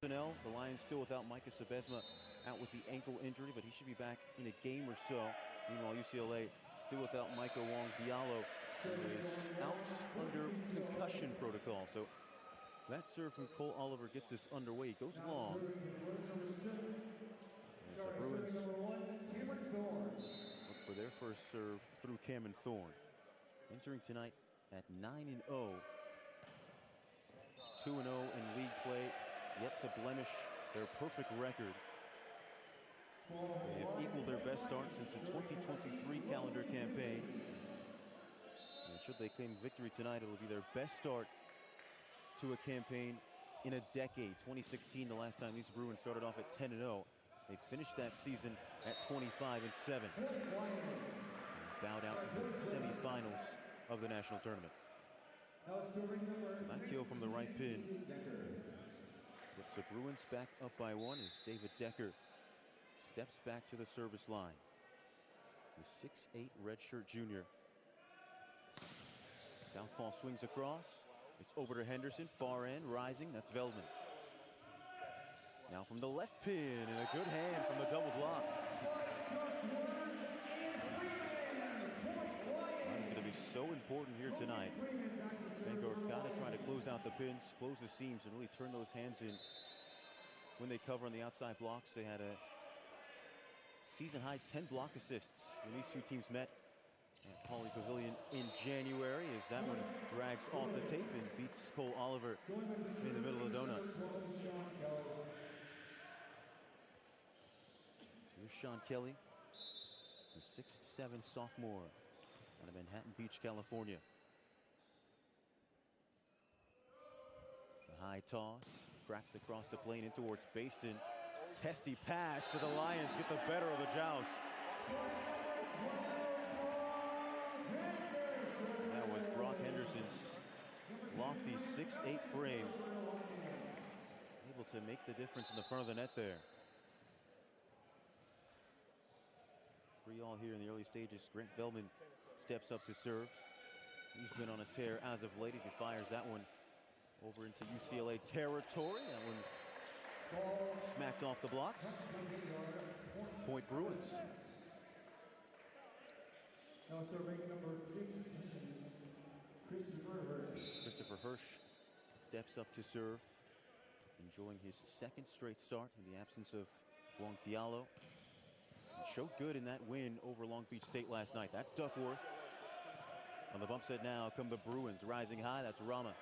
The Lions still without Micah Sebesma, out with the ankle injury, but he should be back in a game or so. Meanwhile, UCLA still without Micah Wong-Diallo, who is out under concussion protocol. So that serve from Cole Oliver gets us underway. He goes long. As the Bruins look for their first serve through Cameron Thorne. Entering tonight at 9-0. 2-0 in league play. Yet to blemish their perfect record. They have equaled their best start since the 2023 calendar campaign. And should they claim victory tonight, it will be their best start to a campaign in a decade. 2016, the last time these Bruins started off at 10-0. They finished that season at 25-7. And bowed out in the semifinals of the national tournament. So that kill from the right pin gets the Bruins back up by one as David Decker steps back to the service line. The 6'8" redshirt junior. Southpaw swings across. It's over to Henderson, far end, rising. That's Veldman. Now from the left pin, and a good hand from the double block. That's going to be so important here tonight. Vanguard got to try to close out the pins, close the seams, and really turn those hands in when they cover on the outside blocks. They had a season-high 10 block assists when these two teams met at Pauley Pavilion in January, as that one drags off the tape and beats Cole Oliver in the middle of the donut. So here's Sean Kelly, the 6'7" sophomore out of Manhattan Beach, California. The high toss, cracked across the plane in towards Baston. Testy pass, but the Lions get the better of the joust. That was Brock Henderson's lofty 6'8" frame, able to make the difference in the front of the net there. 3-all here in the early stages. Grant Veldman steps up to serve. He's been on a tear as of late as he fires that one over into UCLA territory. That one smacked off the blocks. Point Bruins. Now serving number 15, Christopher Hirsch steps up to serve, enjoying his second straight start in the absence of Wong-Diallo. He showed good in that win over Long Beach State last night. That's Duckworth. On the bump set now come the Bruins, rising high. That's Rama.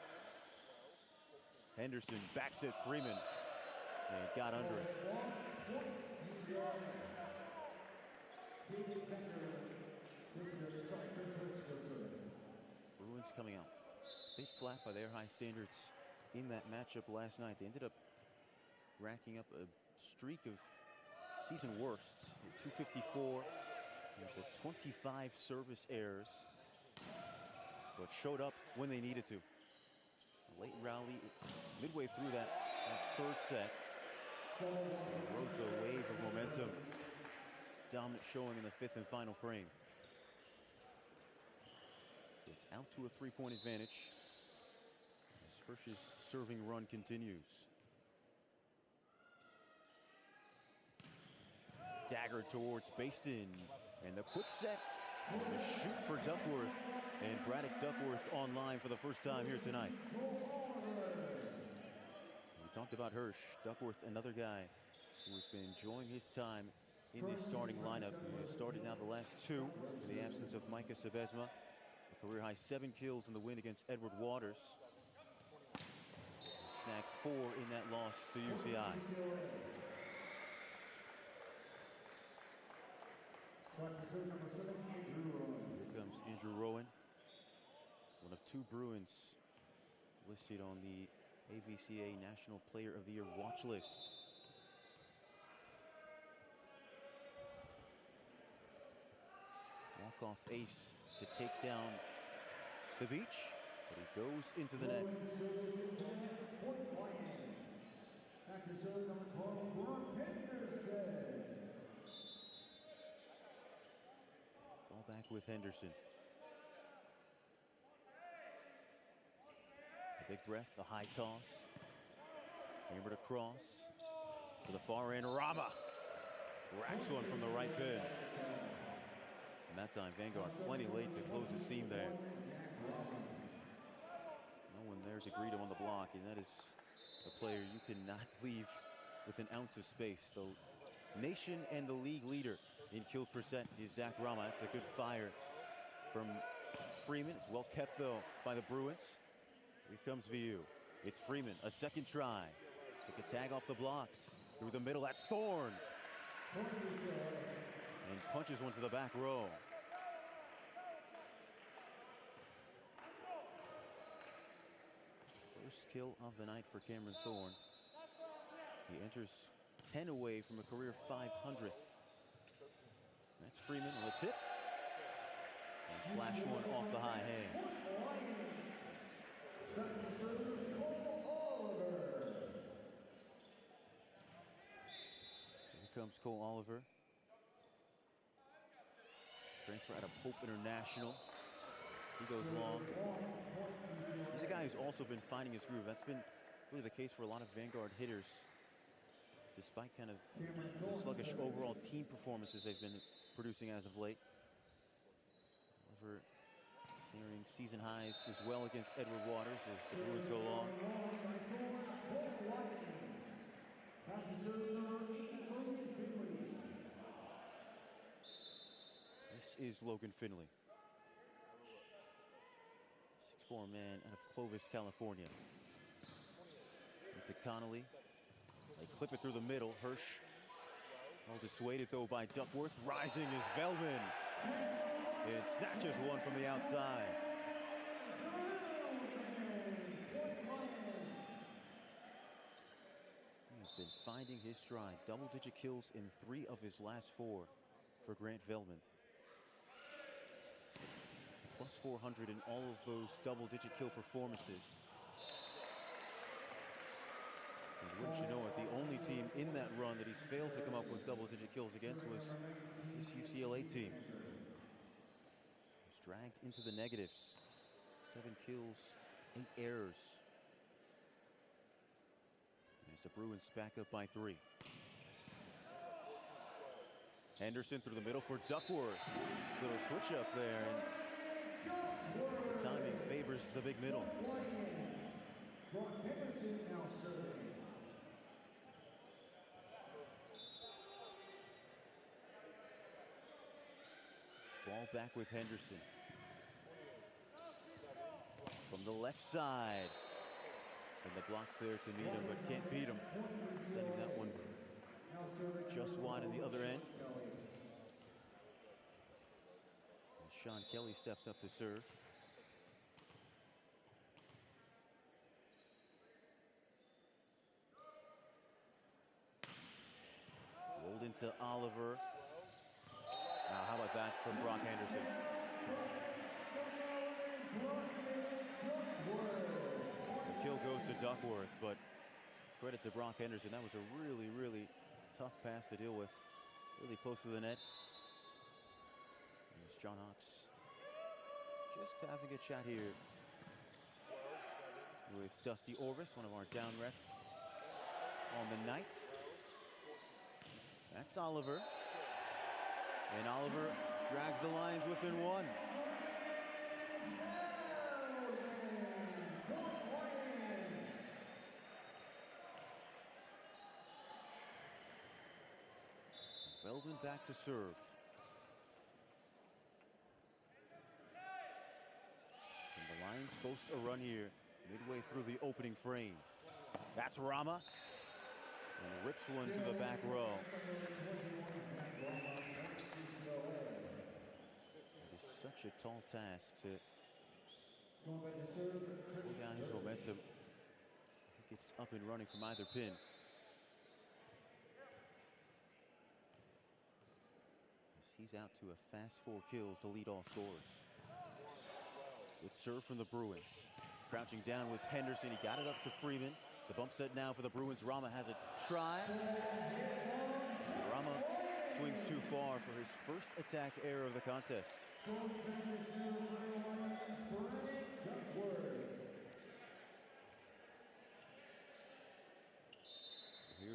Henderson backs it, Freeman, and got under it. Bruins coming out a bit flat by their high standards in that matchup last night. They ended up racking up a streak of season worsts, 254, with 25 service errors, but showed up when they needed to. A late rally midway through that third set, rode the wave of momentum. Dominant showing in the fifth and final frame. So it's out to a 3-point advantage as Hirsch's serving run continues. Dagger towards Baston, and the quick set, the shoot for Duckworth, and Braddock Duckworth online for the first time here tonight. We talked about Hirsch. Duckworth, another guy who has been enjoying his time in this starting lineup. He has started now the last two in the absence of Micah Sebesma. A career-high 7 kills in the win against Edward Waters. Snagged 4 in that loss to UCI. Here comes Andrew Rowan, one of 2 Bruins listed on the AVCA National Player of the Year watch list. Walk-off ace to take down the Beach, but he goes into the net. After serve number 12, Brock Henderson. Ball back with Henderson. A big breath, a high toss. Hammered across to the far end. Rama racks one from the right pin. And that time, Vanguard plenty late to close the seam there. No one there to greet him on the block, and that is a player you cannot leave with an ounce of space. The nation and the league leader in kills percent is Zach Rama. That's a good fire from Freeman. It's well kept, though, by the Bruins. Here comes VU. It's Freeman, a second try. Took a tag off the blocks. Through the middle, that's Thorne. And punches one to the back row. First kill of the night for Cameron Thorne. He enters 10 away from a career 500th. That's Freeman on the tip. And flash one off the high hands. So here comes Cole Oliver. Transfer out of Hope International. He goes long. He's a guy who's also been finding his groove. That's been really the case for a lot of Vanguard hitters. Despite kind of the sluggish overall team performances they've been producing as of late. Oliver nearing season highs as well against Edward Waters as the Bruins go long. This is Logan Finley. 6'4" man out of Clovis, California. Into Connolly. They clip it through the middle. Hirsch, well dissuaded though by Duckworth. Rising is Velman. It snatches one from the outside. He's been finding his stride. Double-digit kills in 3 of his last 4 for Grant Velman. Plus 400 in all of those double-digit kill performances. And wouldn't you know it, the only team in that run that he's failed to come up with double-digit kills against was this UCLA team. He's dragged into the negatives. 7 kills, 8 errors. As the Bruins back up by 3. Henderson through the middle for Duckworth. Little switch up there, and the timing favors the big middle. Ball back with Henderson. From the left side. And the block's there to meet him, but can't beat him. Sending that one just wide on the other end. And Sean Kelly steps up to serve. Rolled into Oliver. Now, how about that from Brock Anderson? The kill goes to Duckworth, but credit to Brock Anderson. That was a really, really tough pass to deal with. Really close to the net. There's John Hawks just having a chat here with Dusty Orvis, one of our down ref on the night. That's Oliver. And Oliver drags the Lions within 1. Velman back to serve. And the Lions boast a run here midway through the opening frame. That's Rama. And rips one through the back row. It is such a tall task to slow down his momentum. He gets up and running from either pin. He's out to a fast 4 kills to lead all scorers. Good serve from the Bruins. Crouching down was Henderson. He got it up to Freeman. The bump set now for the Bruins. Rama has a try. Rama swings too far for his first attack error of the contest.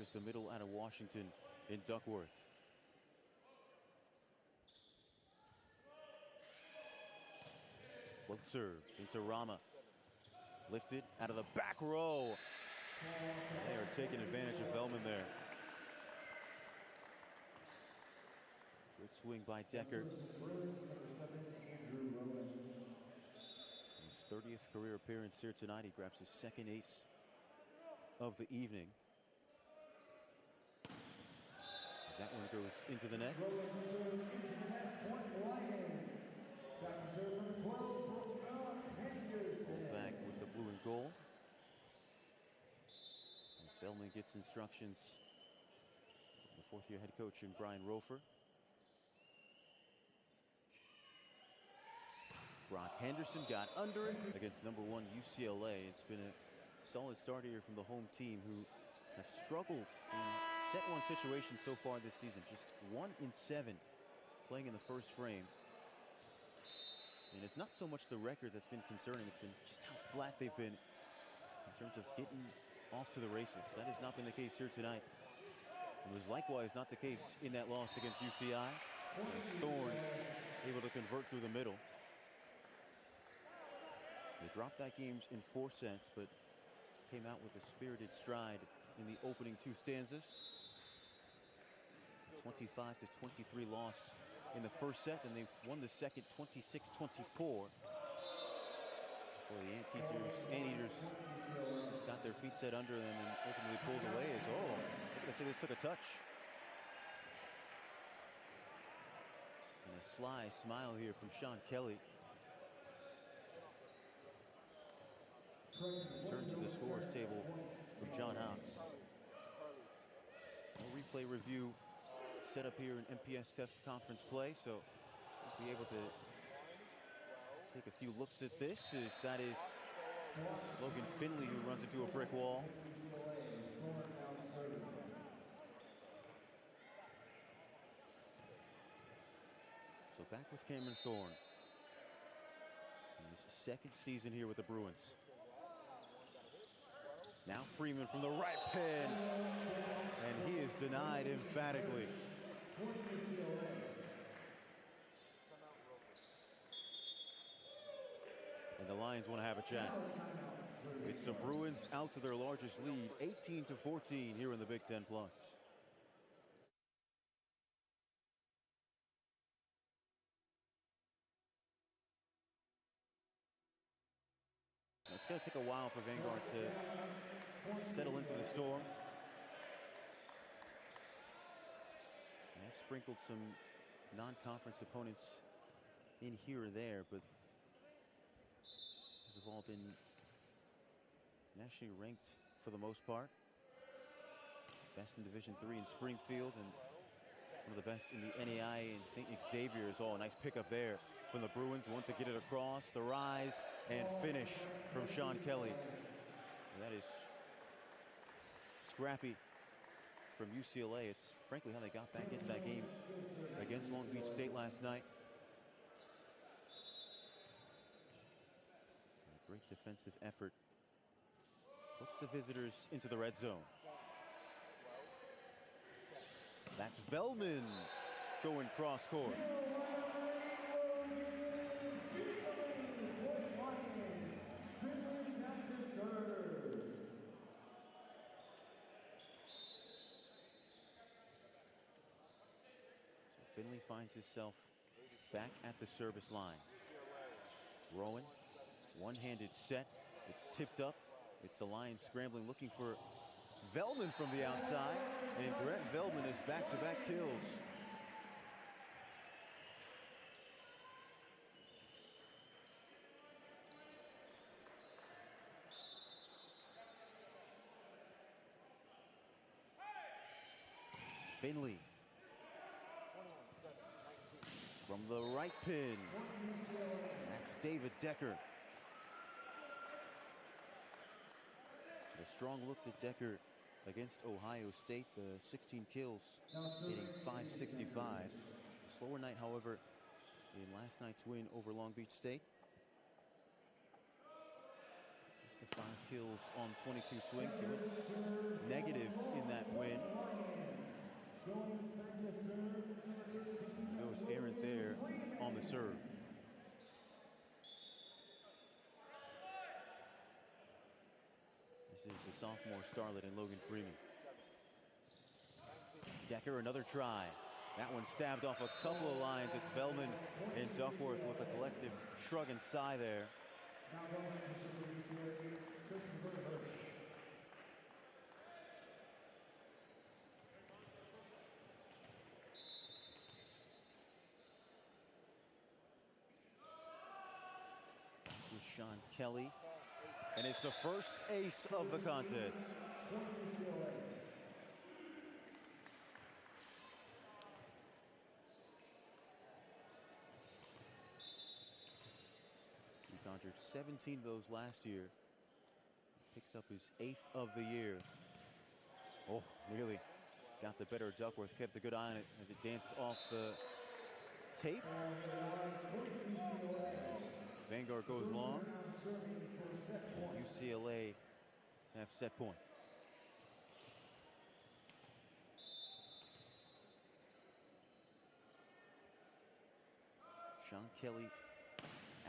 service the middle out of Washington in Duckworth. Float serve into Rama. Lifted out of the back row. They are taking advantage of Velman there. Good swing by Decker. His 30th career appearance here tonight. He grabs his second ace of the evening. As that one goes into the net. Pulled back with the blue and gold. As Velman gets instructions from the fourth-year head coach in Brian Rofer. Brock Henderson got under it against number 1 UCLA. It's been a solid start here from the home team, who have struggled in set one situations so far this season. Just 1 in 7 playing in the first frame. And it's not so much the record that's been concerning, it's been just how flat they've been in terms of getting off to the races. That has not been the case here tonight. It was likewise not the case in that loss against UCI. And Storm able to convert through the middle. They dropped that game in 4 sets, but came out with a spirited stride in the opening 2 stanzas. 25-23 loss in the first set, and they've won the second 26-24. Before the Anteaters got their feet set under them and ultimately pulled away. As look at this, took a touch. And a sly smile here from Sean Kelly. Turn to the scores table from John Hawks. A replay review set up here in MPSF conference play, so we'll be able to take a few looks at this. That is Logan Finley, who runs into a brick wall. So back with Cameron Thorne in his second season here with the Bruins. Now Freeman from the right pin, and he is denied emphatically. And the Lions want to have a chat. It's the Bruins out to their largest lead, 18-14 here in the Big Ten Plus. It's going to take a while for Vanguard to settle into the storm. They've sprinkled some non-conference opponents in here or there, but those have all been nationally ranked for the most part. Best in Division III in Springfield, and one of the best in the NAI in St. Xavier's. A nice pickup there from the Bruins. Want to get it across, the rise and finish from Sean Kelly. And that is scrappy from UCLA. It's frankly how they got back into that game against Long Beach State last night. A great defensive effort puts the visitors into the red zone. That's Velman going cross court. Finley finds himself back at the service line. Rowan, one-handed set. It's tipped up. It's the Lions scrambling, looking for Velman from the outside. And Brett Velman is back-to-back kills. Finley. From the right pin, that's David Decker. A strong look at Decker against Ohio State, the 16 kills, hitting .565. A slower night, however, in last night's win over Long Beach State. Just The 5 kills on 22 swings. He went negative in that win. There goes errant there on the serve. This is the sophomore starlet in Logan Freeman. Decker, another try. That one stabbed off a couple of lines. It's Velman and Duckworth with a collective shrug and sigh there. Sean Kelly, and it's the first ace of the contest. He conjured 17 of those last year. Picks up his 8th of the year. Oh, really got the better of Duckworth, kept a good eye on it as it danced off the tape. Vanguard goes long. UCLA have set point. Sean Kelly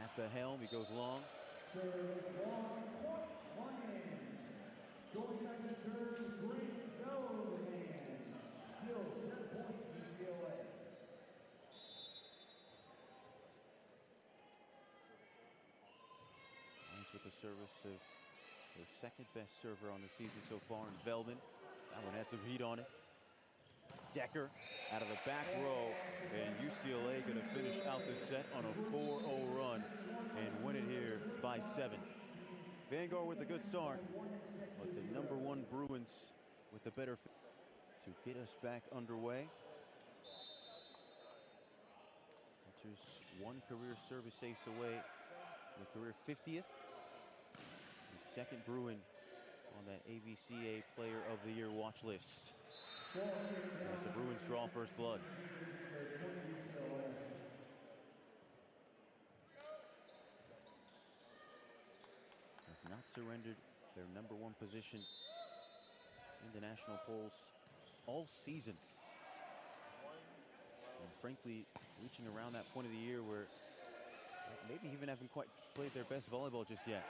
at the helm. He goes long. Going back to serve, great go, still 7 point UCLA. With the service of their second best server on the season so far in Velman. That one had some heat on it. Decker out of the back row, and UCLA going to finish out this set on a 4-0 run and win it here by 7. Vanguard with a good start, but the #1 Bruins with the better to get us back underway. Hunter's one career service ace away, the career 50th. Second Bruin on that AVCA Player of the Year watch list. As the Bruins draw first blood. Have not surrendered their #1 position in the national polls all season. And frankly, reaching around that point of the year where maybe even haven't quite played their best volleyball just yet.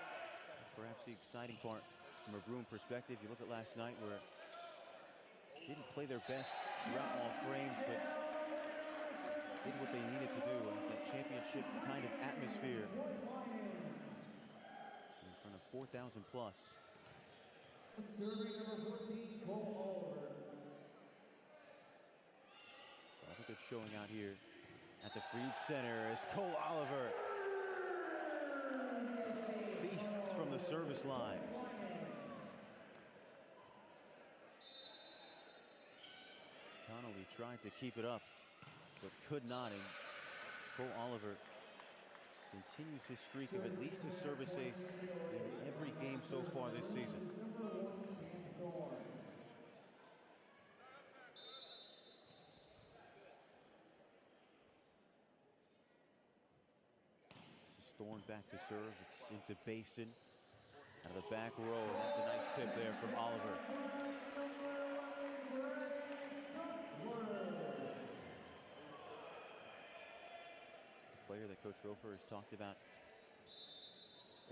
Perhaps the exciting part from a Bruin perspective. You look at last night where they didn't play their best throughout all frames, but did what they needed to do in that championship kind of atmosphere in front of 4,000 plus. Serving number 14, Cole Oliver. So I think it's showing out here at the Freed Center as Cole Oliver feasts from the service line. Connolly tried to keep it up, but could not, and Cole Oliver continues his streak of at least a service ace in every game so far this season. Thorne back to serve. It's into Baston out of the back row. And that's a nice tip there from Oliver. The player that Coach Rofer has talked about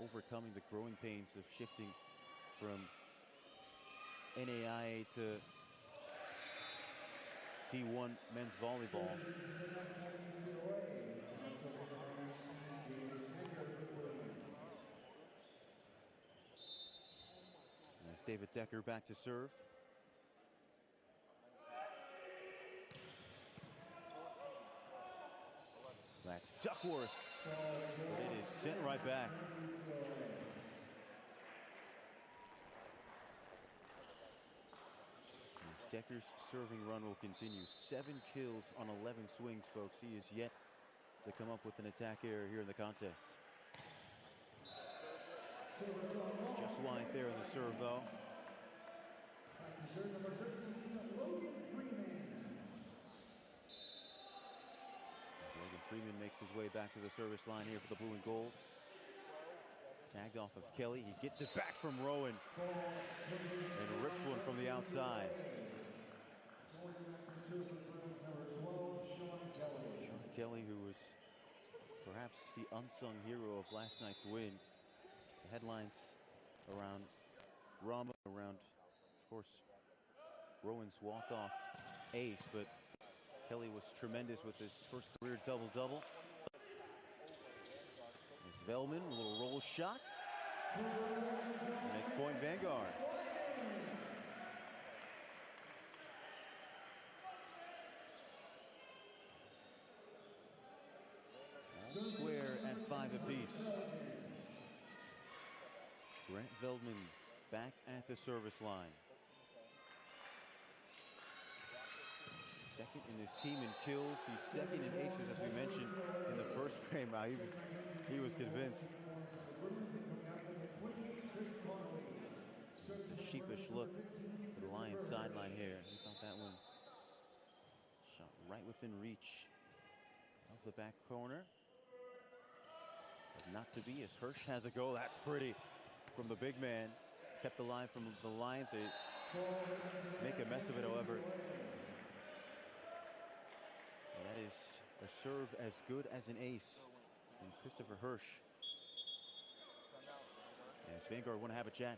overcoming the growing pains of shifting from NAIA to D1 men's volleyball. David Decker back to serve. That's Duckworth. But it is sent right back. As Decker's serving run will continue. 7 kills on 11 swings, folks. He is yet to come up with an attack error here in the contest. Just wide there in the serve, though. Serve number 13, Logan Freeman. Logan Freeman makes his way back to the service line here for the blue and gold. Tagged off of Kelly. He gets it back from Rowan and rips one from the outside. Sean Kelly, who was perhaps the unsung hero of last night's win. The headlines around Rama, around, of course, Rowan's walk-off ace, but Kelly was tremendous with his first career double-double. It's Velman, a little roll shot. Next point, Vanguard. All square at 5 apiece. Grant Veldman back at the service line. Second in his team in kills. He's second in aces, as we mentioned in the first frame. He was convinced. It's a sheepish look to the Lions sideline here. He thought that one shot right within reach of the back corner. But not to be, as Hirsch has a goal. That's pretty from the big man. It's kept alive from the Lions. They make a mess of it, however. And that is a serve as good as an ace from Christopher Hirsch. As Vanguard want to have a chat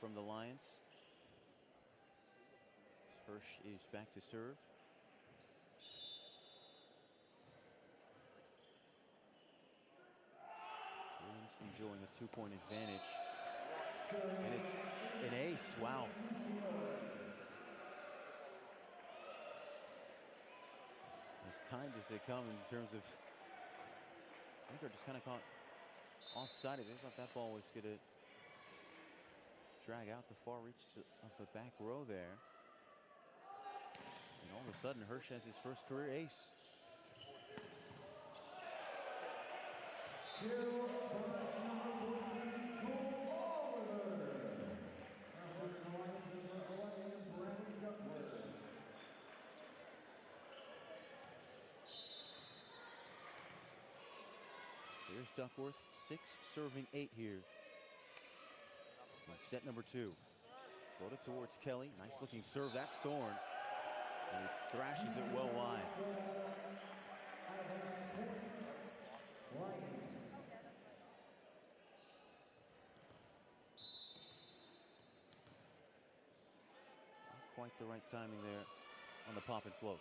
from the Lions. Hirsch is back to serve. Bruins enjoying a 2-point advantage. And it's an ace, wow. As timed as they come in terms of, I think they're just kind of caught offside. They thought that ball was going to drag out the far reaches of the back row there. And all of a sudden, Hirsch has his first career ace. Here's Duckworth, 6 serving 8 here. In set number 2. Floated towards Kelly. Nice looking serve. That's Thorne. And he thrashes it well wide. Not quite the right timing there on the pop and float.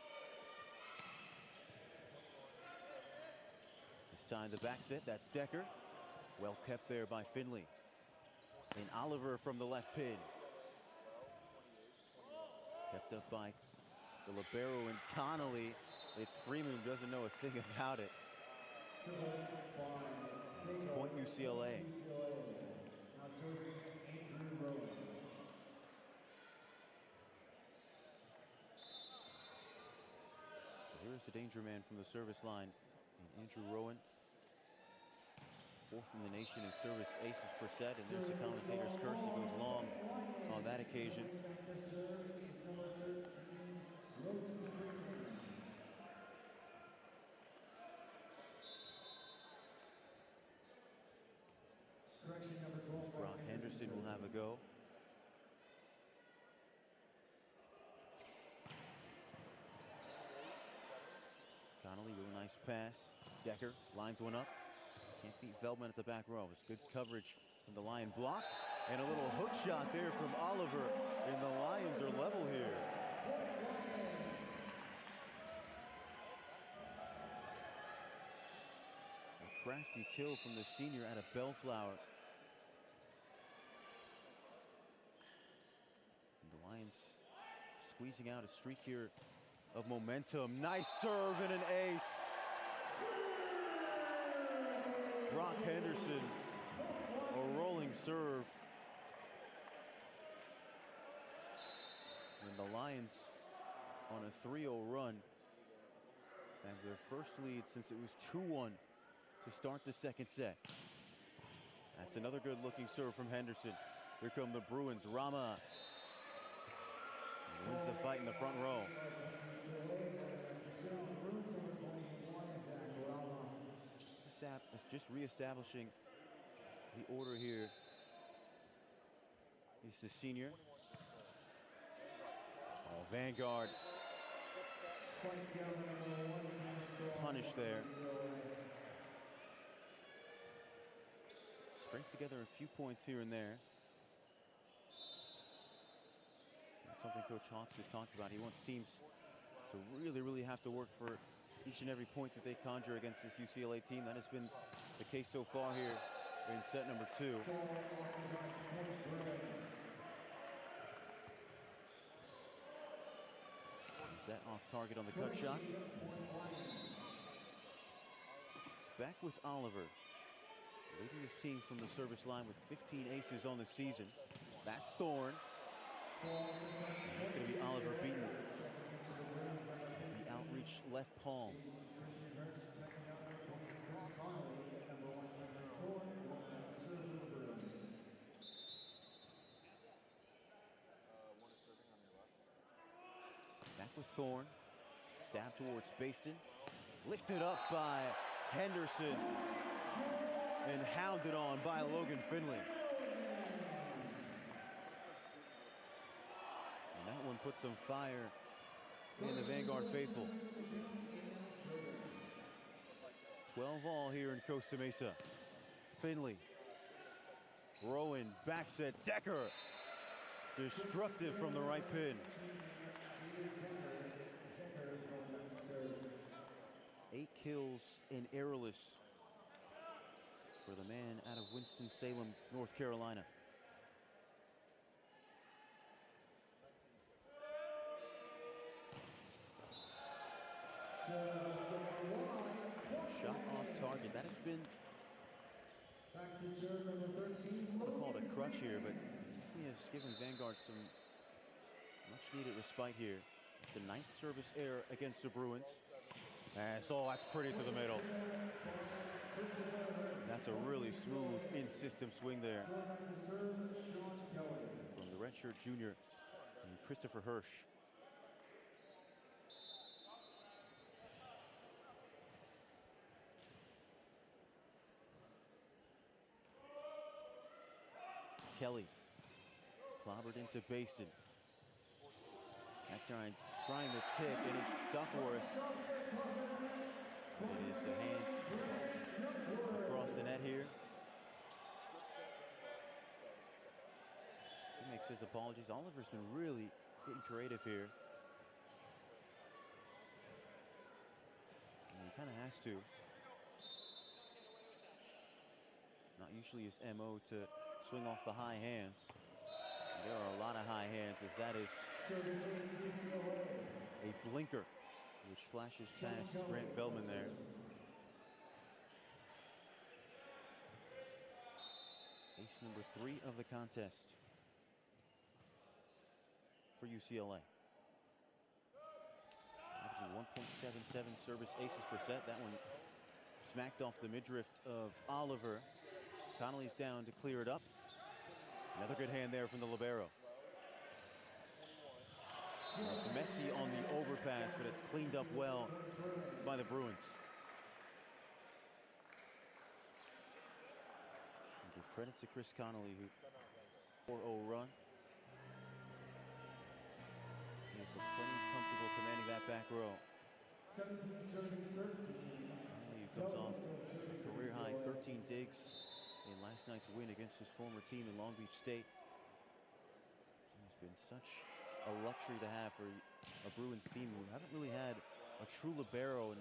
This time the back set. That's Decker. Well kept there by Finley. And Oliver from the left pin. Kept up by the libero and Connolly. It's Freeman who doesn't know a thing about it. It's point UCLA. So here's the danger man from the service line. And Andrew Rowan. 4th in the nation in service aces per set, and there's the commentator's curse. He goes long on that occasion. Brock Henderson will have a go. Connolly with a nice pass. Decker lines one up. Can't beat Veldman at the back row. It's good coverage from the Lion block. And a little hook shot there from Oliver. And the Lions are level here. A crafty kill from the senior out of Bellflower. And the Lions squeezing out a streak here of momentum. Nice serve and an ace. Brock Henderson, a rolling serve. And the Lions on a 3-0 run. And their first lead since it was 2-1 to start the second set. That's another good looking serve from Henderson. Here come the Bruins. Rama wins the fight in the front row. Just reestablishing the order here is the senior. Oh, Vanguard punished there. Scraped together a few points here and there. That's something Coach Hawks has talked about. He wants teams to really have to work for each and every point that they conjure against this UCLA team. That has been the case so far here in set number 2. That off target on the cut shot. It's back with Oliver, leading his team from the service line with 15 aces on the season. That's Thorne. It's going to be Oliver beaten with the outreach left palm. Back with Thorne. Stab towards Baston. Lifted up by Henderson. And hounded on by Logan Finley. And that one put some fire in the Vanguard faithful. 12 all here in Costa Mesa. Finley. Rowan, back set, Decker. Destructive from the right pin. 8 kills in errorless for the man out of Winston-Salem, North Carolina. Shot off target. That has been, I don't call it a crutch here, but he has given Vanguard some much-needed respite here. It's the 9th service error against the Bruins. That's pretty to the middle. That's a really smooth in-system swing there from the redshirt junior, Christopher Hirsch. Kelly clobbered into Baston. That trying to tip, and it's Duckworth. It is a hand across the net here. He makes his apologies. Oliver's been really getting creative here. And he kind of has to. Not usually his MO to swing off the high hands. There are a lot of high hands, as that is a blinker, which flashes past Grant Feldman there. Ace number 3 of the contest for UCLA. Averaging 1.77 service aces per set. That one smacked off the midriff of Oliver. Connolly's down to clear it up. Another good hand there from the libero. It's messy on the overpass, but it's cleaned up well by the Bruins. And give credit to Chris Connolly, who 4-0 run. He's looked plenty comfortable commanding that back row. Connolly comes off a career-high 13 digs in last night's win against his former team in Long Beach State. It's been such a luxury to have for a Bruins team who haven't really had a true libero in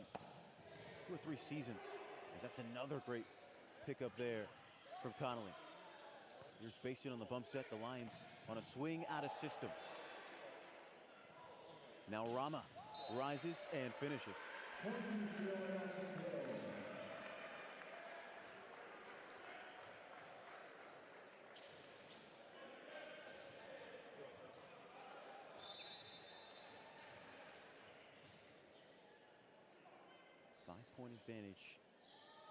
2 or 3 seasons. That's another great pickup there from Connolly. Here's Bastion on the bump set. The Lions on a swing out of system. Now Rama rises and finishes. 5-point advantage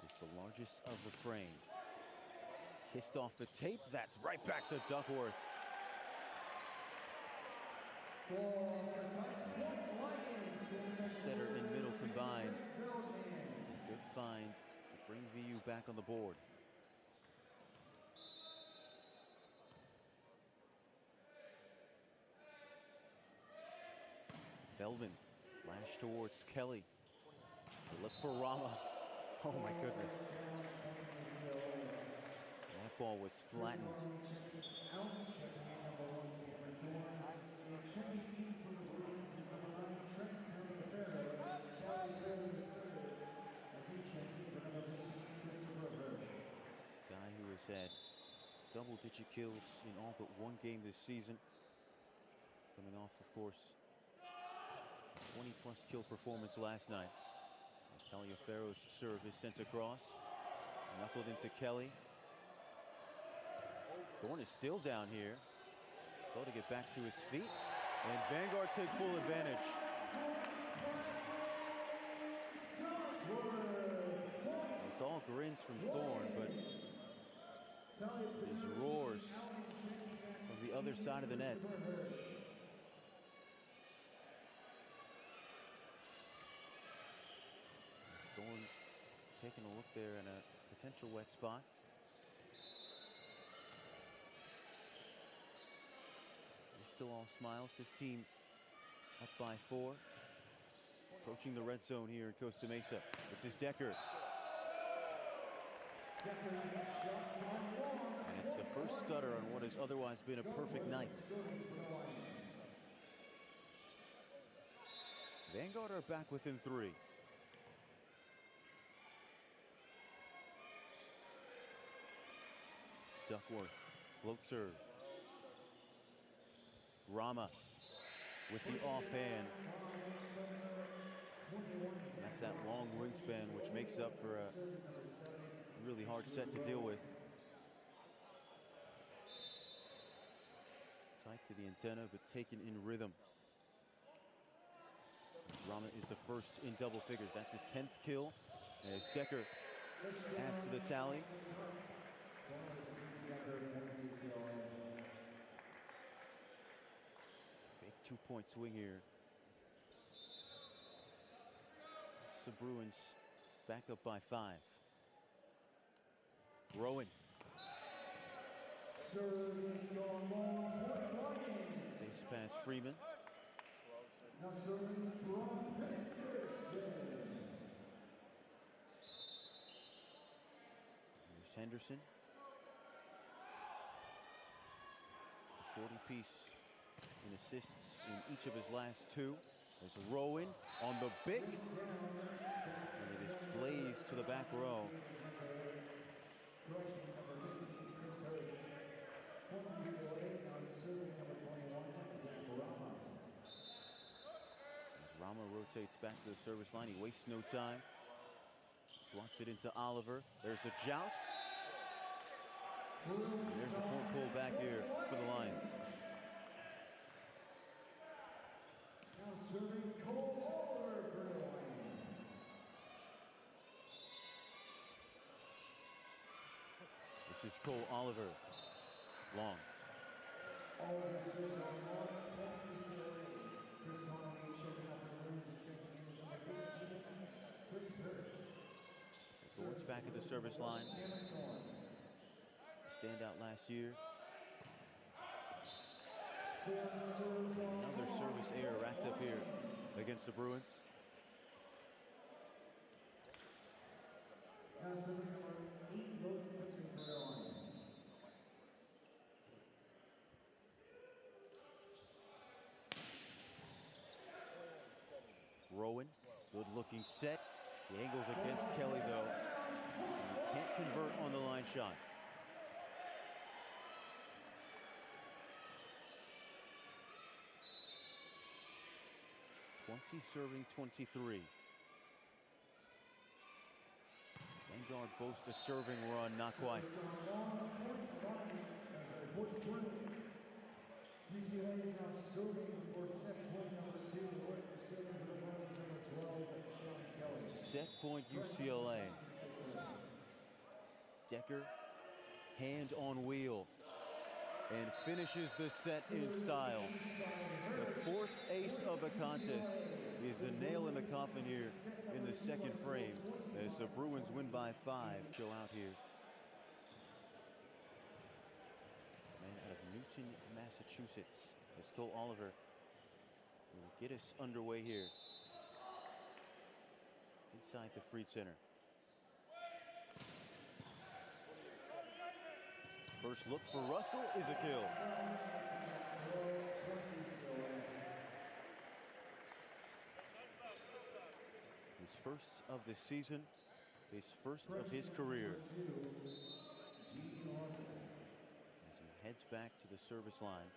is the largest of the frame. Kissed off the tape. That's right back to Duckworth. Setter and middle combined. Good find to bring VU back on the board. Feldman, lash towards Kelly. They look for Rama. Oh my goodness. That ball was flattened. Guy who has had double-digit kills in all but one game this season. Coming off, of course, 20-plus kill performance last night. As Taliaferro's serve is sent across. Knuckled into Kelly. Thorne is still down here. Slow to get back to his feet. And Vanguard take full advantage. It's all grins from Thorne, but his roars from the other side of the net. Thorne taking a look there in a potential wet spot. He's still all smiles. His team up by 4. Approaching the red zone here in Costa Mesa. This is Decker. And it's the first stutter on what has otherwise been a perfect night. Vanguard are back within 3. Duckworth, float serve. Rama with the offhand. That's that long wingspan, which makes up for a really hard set to deal with. Tight to the antenna, but taken in rhythm. Rama is the first in double figures. That's his 10th kill. As Decker adds to the tally. Big 2-point swing here. It's the Bruins back up by 5. Rowan. Face pass Freeman. Here's Henderson. 40-piece in assists in each of his last 2. There's Rowan on the big. And it is blazed to the back row. As Rama rotates back to the service line, he wastes no time. Swats it into Oliver. There's the joust. And there's a point pull back here for the Lions. Now serving Cole Oliver for the Lions. This is Cole Oliver. Long. Oliver serving on one point UCLA. Chris Conley checking out the room and checking in on the 15. Chris Hirsch. Thorne's back at the service line. Standout last year. Another service error racked up here against the Bruins. Now serving number 8, road victory for the Lions. Rowan, good looking set. The angle's against Kelly though. And he can't convert on the line shot. 20 serving 23. Vanguard boasts a serving run, not quite. UCLA is now serving for set point number 2. Serving for the Lions number 12, Sean Kelly. Set point UCLA. Decker, hand on wheel, and finishes the set in style. The 4th ace of the contest is the nail in the coffin here in the second frame as the Bruins win by 5. Show out here. Man out of Newton, Massachusetts. As Cole Oliver will get us underway here. Inside the Fried Center. First look for Russell is a kill. His first of the season, his first of his career. As he heads back to the service line.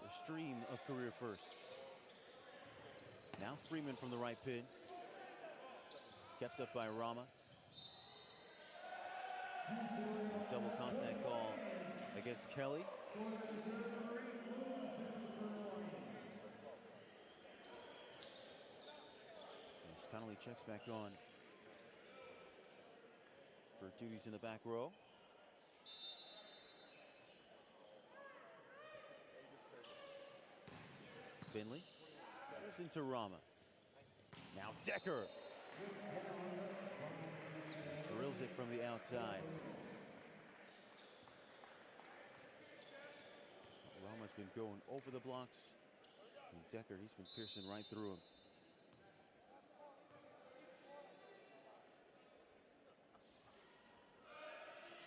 A stream of career firsts. Now Freeman from the right pin. It's kept up by Rama. Double contact call against Kelly. As Connolly checks back on for duties in the back row. Finley goes into Rama. Now Decker drills it from the outside. Rama's been going over the blocks. And Decker, he's been piercing right through him.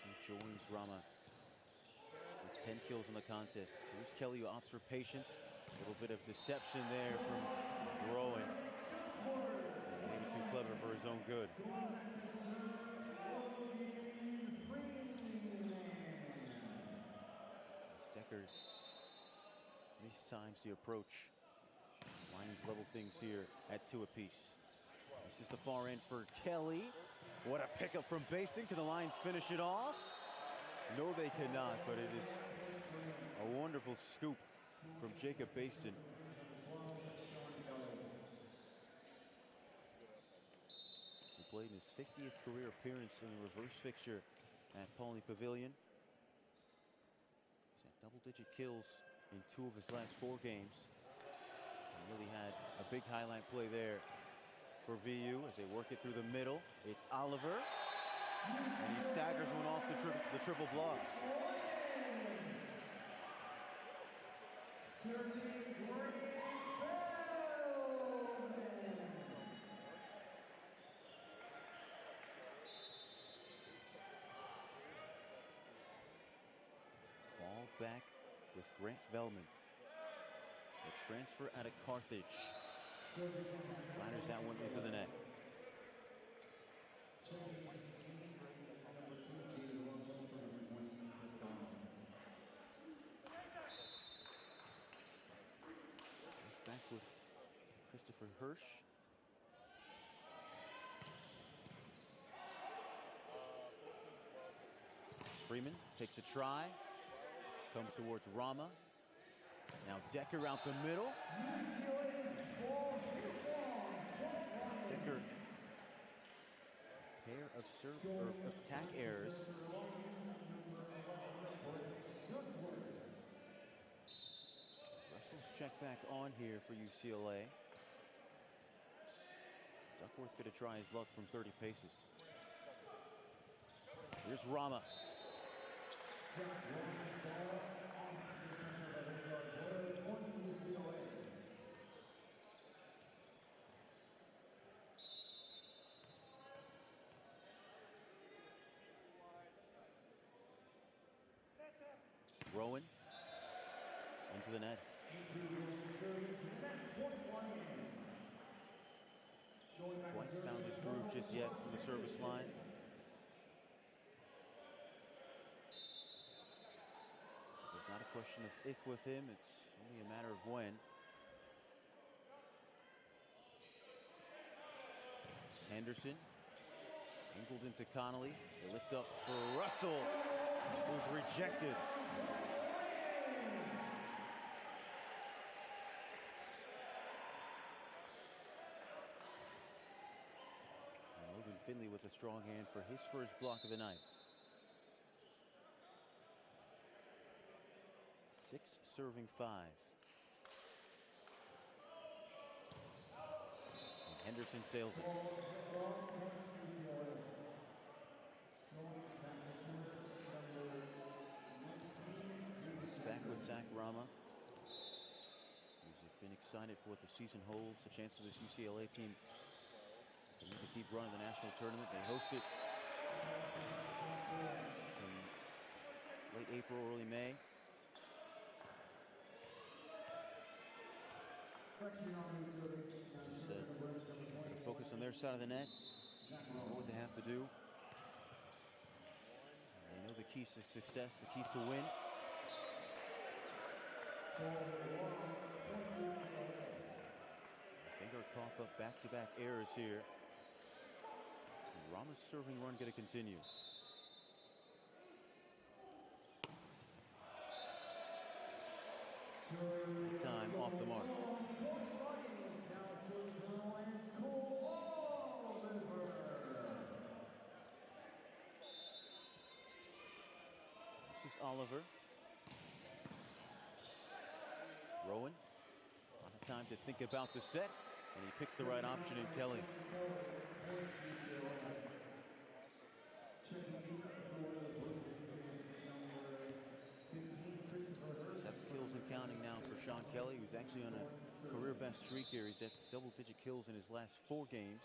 He joins Rama for 10 kills in the contest. Here's Kelly, who opts for patience. A little bit of deception there from Rowan. Maybe too clever for his own good. Decker mistimes the approach. Lions level things here at 2 apiece. This is the far end for Kelly. What a pickup from Baston. Can the Lions finish it off? No, they cannot, but it is a wonderful scoop from Jacob Baston. He played in his 50th career appearance in the reverse fixture at Pauley Pavilion. He's had double-digit kills in 2 of his last 4 games. He really had a big highlight play there for VU as they work it through the middle. It's Oliver, and he staggers one off the triple blocks. Ball back with Grant Velman. The transfer out of Carthage. Flatters that one into the net. Just back with Christopher Hirsch. Freeman takes a try. Comes towards Rama. Now Decker out the middle. Decker, pair of attack errors. Russell's check back on here for UCLA. Duckworth going to try his luck from 30 paces. Here's Rama. Rowan into the net. Quite found his groove just yet from the service line. It's not a question of if with him, it's only a matter of when. Henderson angled into Connolly. They lift up for Russell, who's rejected. Finley with a strong hand for his first block of the night. 6 serving 5. And Henderson sails it. It's back with Zach Rama. excited for what the season holds. A chance for this UCLA team to make a deep run in the national tournament. They host it in late April, early May. Just gonna focus on their side of the net. Know what they have to do. They know the keys to success, the keys to win. Vanguard cough up back-to-back errors here. Rama's serving run going to continue. Time off the mark. This is Oliver. Rowan, a lot of time to think about the set, and he picks the right option in Kelly. 7 kills and counting now for Sean Kelly, who's actually on a career best streak here. He's at double-digit kills in his last 4 games.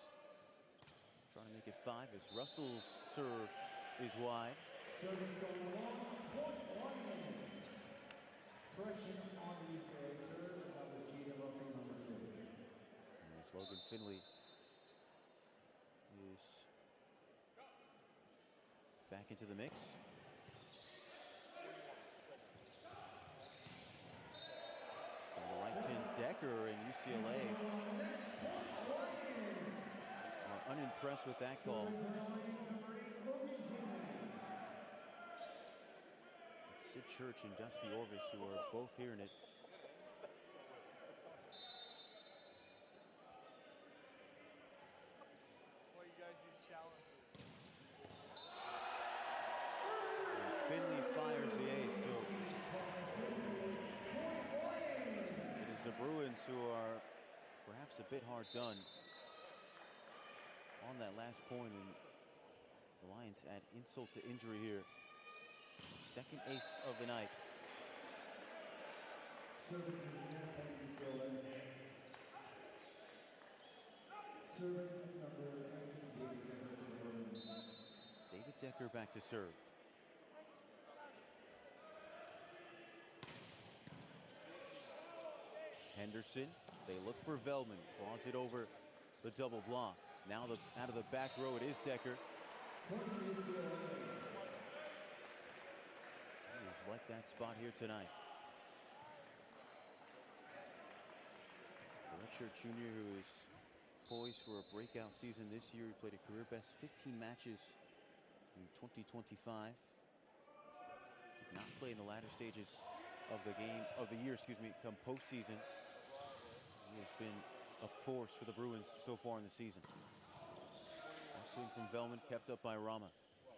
Trying to make it 5 as Russell's serve is wide. Correction on the UCLA serve, that was Jada Russell, number 2. And as Logan Finley is back into the mix. From the right pin, Decker and UCLA are unimpressed with that call. Sid Church and Dusty Orvis, who are both hearing it. Well, you guys need challenges. And Finley fires the ace, so it is the Bruins who are perhaps a bit hard done on that last point, and the Lions add insult to injury here. Second ace of the night. Serving number 19, David Decker for the Bruins. David Decker back to serve. Henderson, they look for Veltman, claws it over the double block. Now out of the back row, it is Decker. Like that spot here tonight. The redshirt junior who is poised for a breakout season this year. He played a career best 15 matches in 2025. Did not play in the latter stages of the year, come postseason. He has been a force for the Bruins so far in the season. A swing from Veltman, kept up by Rama.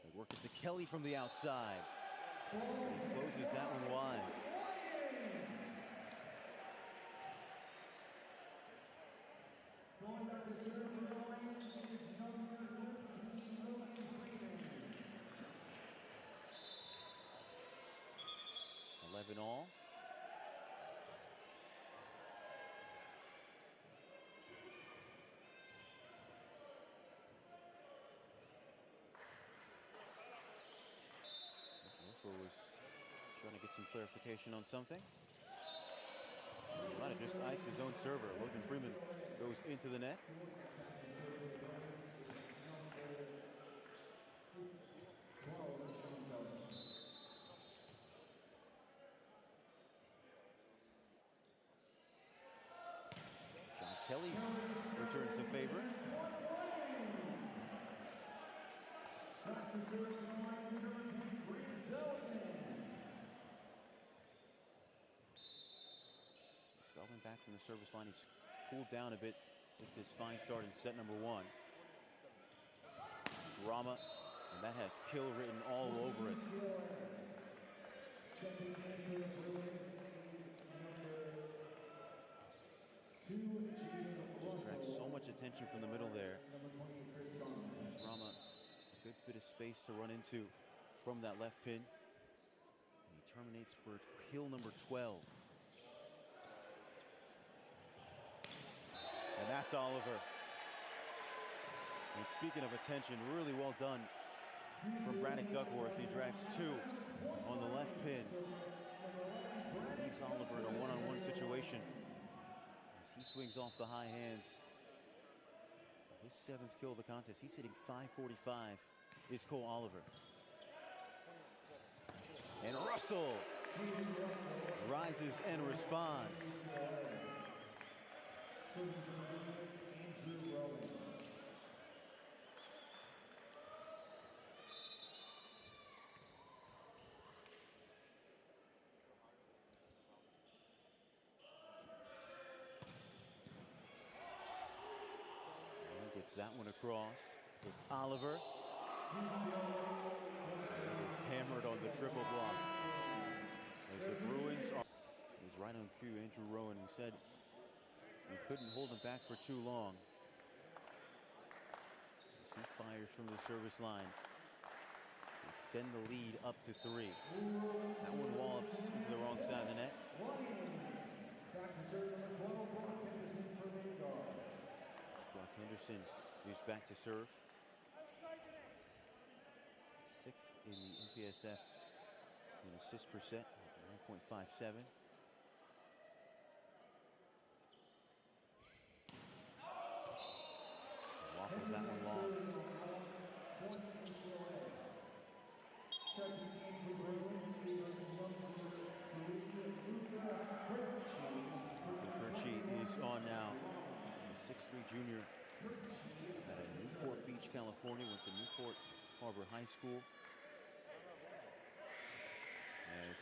They work it to Kelly from the outside. He closes that one wide. Going back to serve for the Lions is number 15, Logan Freeman. 11 all. Was trying to get some clarification on something. He might have just iced his own server. Logan Freeman goes into the net. Sean Kelly returns the favor. Veltman back from the service line. He's cooled down a bit since his fine start in set number 1. It's Rama, and that has kill written all over it. Just attracts so much attention from the middle there. There's Rama, a good bit of space to run into from that left pin. And he terminates for kill number 12. That's Oliver. And speaking of attention, really well done from Braddock Duckworth. He drags 2 on the left pin. Leaves Oliver in a one-on-one situation as he swings off the high hands. His 7th kill of the contest. He's hitting .545 is Cole Oliver. And Russell rises and responds. Gets that one across. It's Oliver. He's hammered on the triple block. As the Bruins are, he's right on cue, Andrew Rowan, who said he couldn't hold him back for too long. As he fires from the service line to extend the lead up to 3. That one wallops into the wrong side of the net. Brock Henderson is back to serve. 6th in the NPSF in assists per set, 9.57. Waffles that one long. Kirchie is on now. 6'3" junior out of Newport Beach, California. Went to Newport Harbor High School. As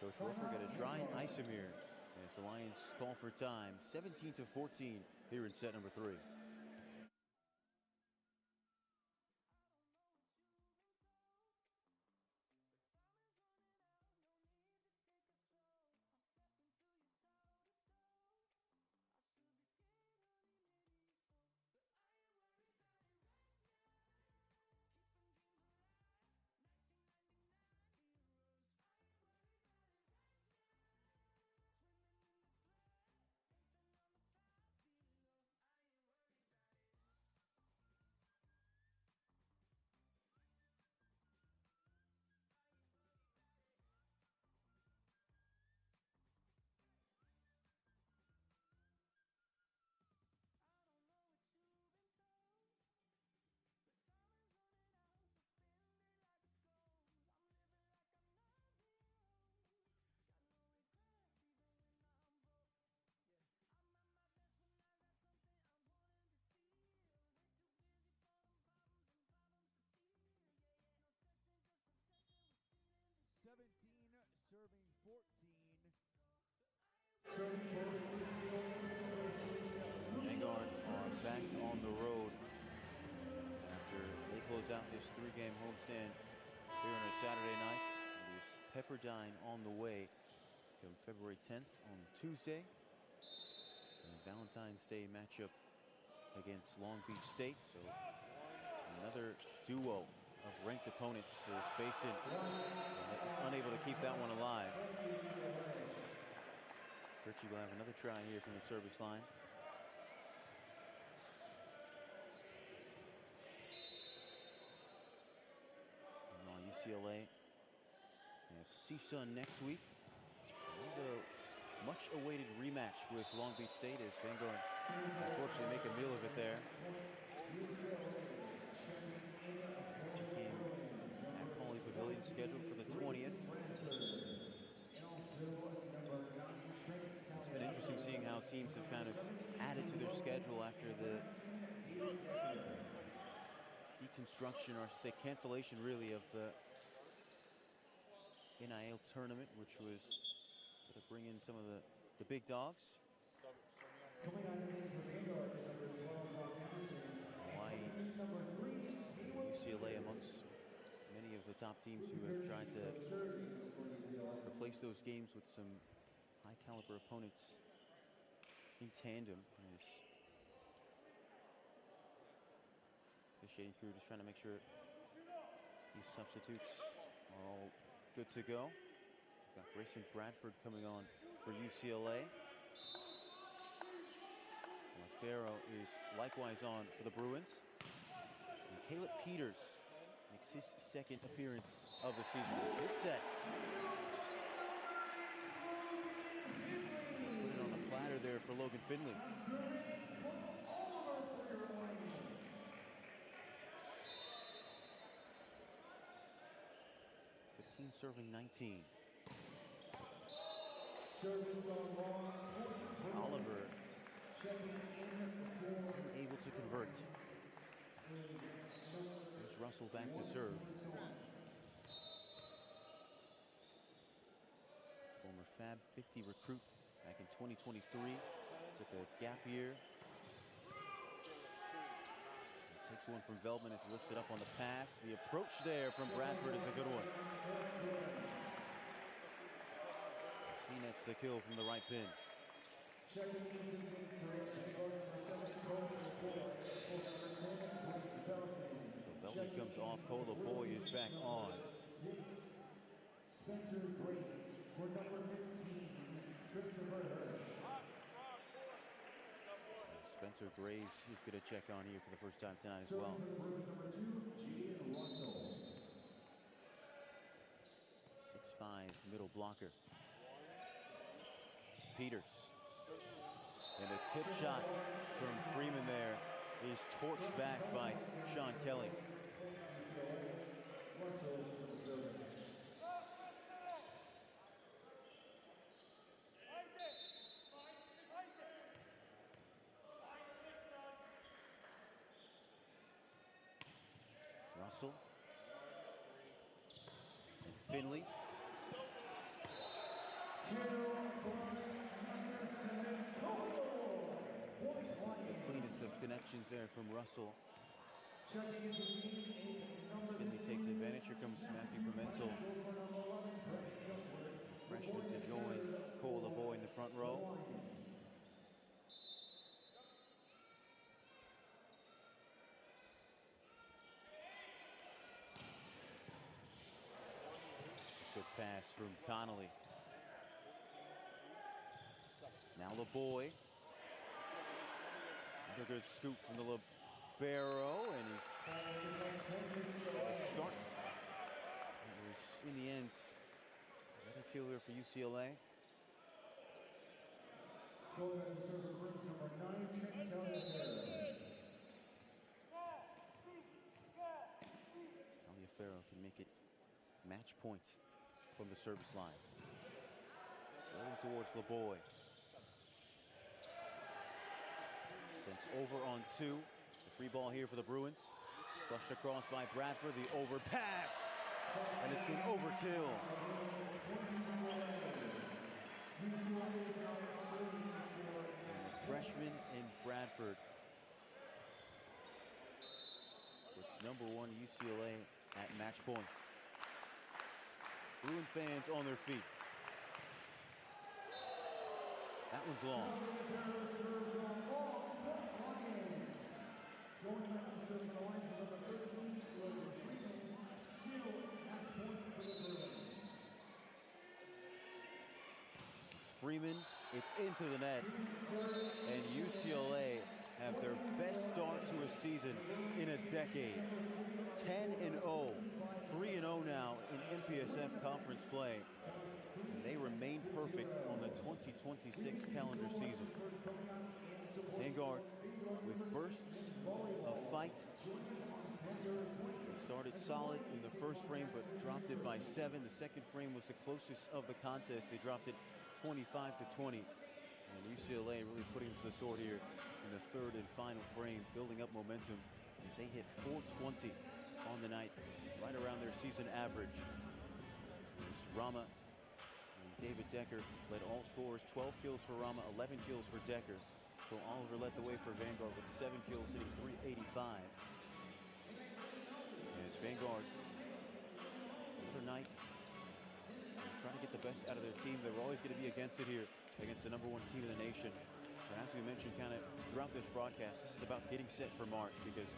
Coach Wolfer got a try and Isamir as the Lions call for time. 17-14 here in set number 3. Serving 14. Vanguard are back on the road after they close out this 3-game homestand here on a Saturday night. There's Pepperdine on the way come February 10th on Tuesday. And Valentine's Day matchup against Long Beach State. So another duo of ranked opponents is based in, is unable to keep that one alive. Kirchie will have another try here from the service line. Meanwhile, UCLA have CSUN next week. And the much-awaited rematch with Long Beach State as Vanguard unfortunately make a meal of it there. Scheduled for the 20th. It's been interesting seeing how teams have kind of added to their schedule after the deconstruction, or I should say cancellation really, of the NIL tournament, which was going to bring in some of the big dogs. Hawaii, UCLA amongst many of the top teams who have tried to replace those games with some high-caliber opponents in tandem. As officiating crew just trying to make sure these substitutes are all good to go. We've got Grayson Bradford coming on for UCLA. LaFaro is likewise on for the Bruins. And Caleb Peters makes his second appearance of the season. It's his set. Put it on a platter there for Logan Finley. 15 serving 19. Oliver able to convert. There's Russell back to serve. Former Fab 50 recruit back in 2023. Took a gap year. Takes one from Veldman, is lifted up on the pass. The approach there from Bradford is a good one. He nets the kill from the right pin. So Veldman comes off. Kola Boy is back on. Spencer Graves for number 15, Christopher Hurd. Spencer Graves is going to check on here for the first time tonight as well. Number 2, Jaden Russell. 6'5" middle blocker. Peters. And a tip shot from Freeman there is torched back by Sean Kelly. Russell. And Finley. The cleanest of connections there from Russell. Finley takes advantage. Here comes Matthew Pimentel. Freshman to join Kola Boy in the front row. Good pass from Connolly. Now LeBoy. Another good scoop from the libero, and he's start. It was in the end another killer for UCLA. Taliaferro can make it match point from the service line. Going towards LeBoy. Sent over on 2. The free ball here for the Bruins. Flushed across by Bradford. The overpass. And it's an overkill. And the freshman in Bradford. It's #1 UCLA at match point. Bruin fans on their feet. That one's long. Freeman, it's into the net. And UCLA have their best start to a season in a decade. 10-0, 3-0 now in MPSF conference play. And they remain perfect on the 2026 calendar season. Vanguard with bursts of fight. They started solid in the first frame, but dropped it by 7. The second frame was the closest of the contest. They dropped it 25-20. And UCLA really putting to the sword here in the third and final frame, building up momentum as they hit 420 on the night, right around their season average. There's Rama and David Decker led all scorers, 12 kills for Rama, 11 kills for Decker. So Oliver led the way for Vanguard with 7 kills, hitting .385. And it's Vanguard, another night, trying to get the best out of their team. They were always going to be against it here, against the #1 team in the nation. But as we mentioned kind of throughout this broadcast, this is about getting set for March, because